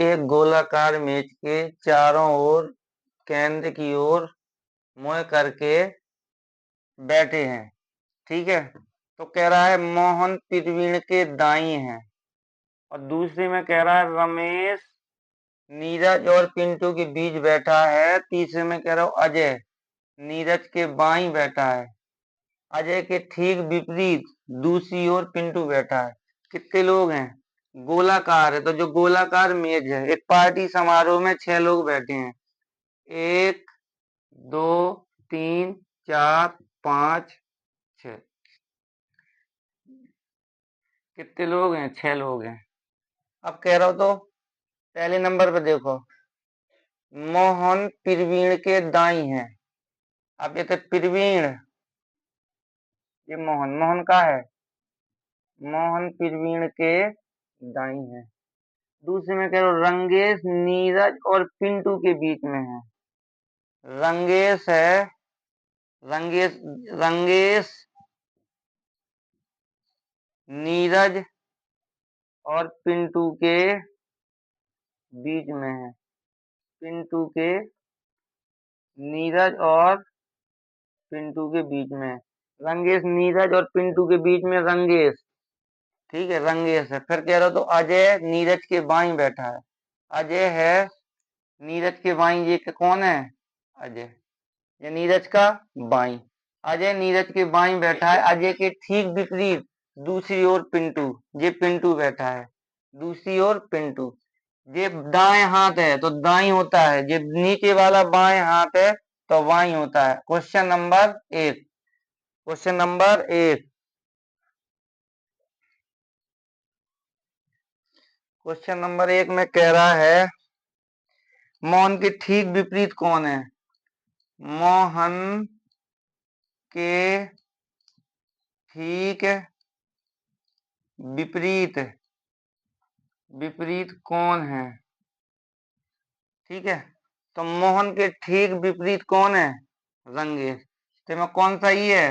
एक गोलाकार मेज के चारों ओर केंद्र की ओर मुंह करके बैठे हैं। ठीक है, तो कह रहा है मोहन प्रवीण के दाई हैं, और दूसरे में कह रहा है रमेश नीरज और पिंटू के बीच बैठा है। तीसरे में कह रहा हूँ अजय नीरज के बाई बैठा है। अजय के ठीक विपरीत दूसरी ओर पिंटू बैठा है। कितने लोग हैं? गोलाकार है, तो जो गोलाकार मेज है, एक पार्टी समारोह में 6 लोग बैठे हैं। 1 2 3 4 5 6। कितने लोग हैं? 6 लोग हैं। अब कह रहा हूं तो पहले नंबर पे देखो, मोहन प्रवीण के दाई हैं। अब ये तो प्रवीण, ये मोहन, मोहन का है, मोहन प्रवीण के दाई हैं। दूसरे में कह रहा हूं रंगेश नीरज और पिंटू के बीच में है। रंगेश है, रंगेश रंगेश नीरज और पिंटू के बीच में है। पिंटू के, नीरज और पिंटू के बीच में है। रंगेश नीरज और पिंटू के बीच में रंगेश। ठीक है, रंगेश है। फिर कह रहा तो अजय नीरज के बाई बैठा है। अजय है नीरज के बाई, ये कौन है? अजय, ये नीरज का बाई। अजय नीरज के बाई बैठा है। अजय के ठीक विपरीत दूसरी ओर पिंटू, ये पिंटू बैठा है। दूसरी ओर पिंटू, ये दाएं हाथ है तो दाई होता है, ये नीचे वाला बाएं हाथ है तो बाई होता है। Question number 1, question number 1, question number 1 में कह रहा है मोहन के ठीक विपरीत कौन है? मोहन के ठीक विपरीत, विपरीत कौन है? ठीक है, तो मोहन के ठीक विपरीत कौन है? रंगेश। तो में कौन सा ही है?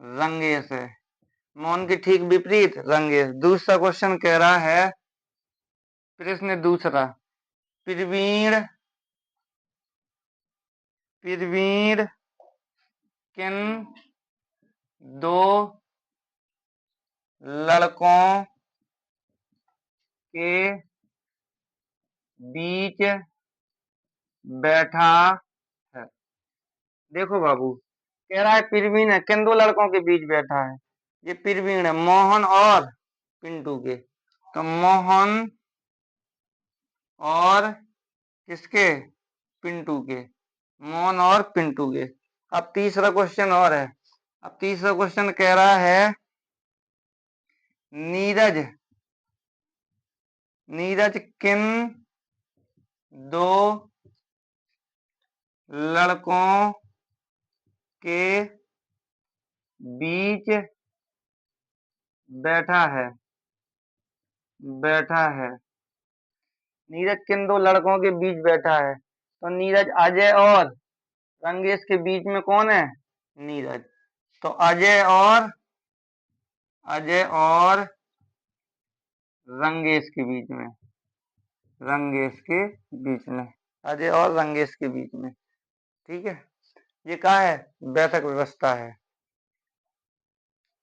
रंगेश है। मोहन के ठीक विपरीत रंगेश। दूसरा क्वेश्चन कह रहा है, प्रश्न दूसरा, प्रवीण, प्रवीण किन दो लड़कों के बीच बैठा है? देखो बाबू, कह रहा है प्रवीण है, किन दो लड़कों के बीच बैठा है? ये प्रवीण है, मोहन और पिंटू के। तो मोहन और किसके? पिंटू के। मोहन और पिंटू के। अब तीसरा क्वेश्चन और है। अब तीसरा क्वेश्चन कह रहा है नीरज, नीरज किन दो लड़कों के बीच बैठा है? बैठा है, नीरज किन दो लड़कों के बीच बैठा है? तो नीरज अजय और रंगेश के बीच में कौन है? नीरज। तो अजय और रंगेश के बीच में, रंगेश के बीच में, अजय और रंगेश के बीच में। ठीक है, ये क्या है? बैठक व्यवस्था है।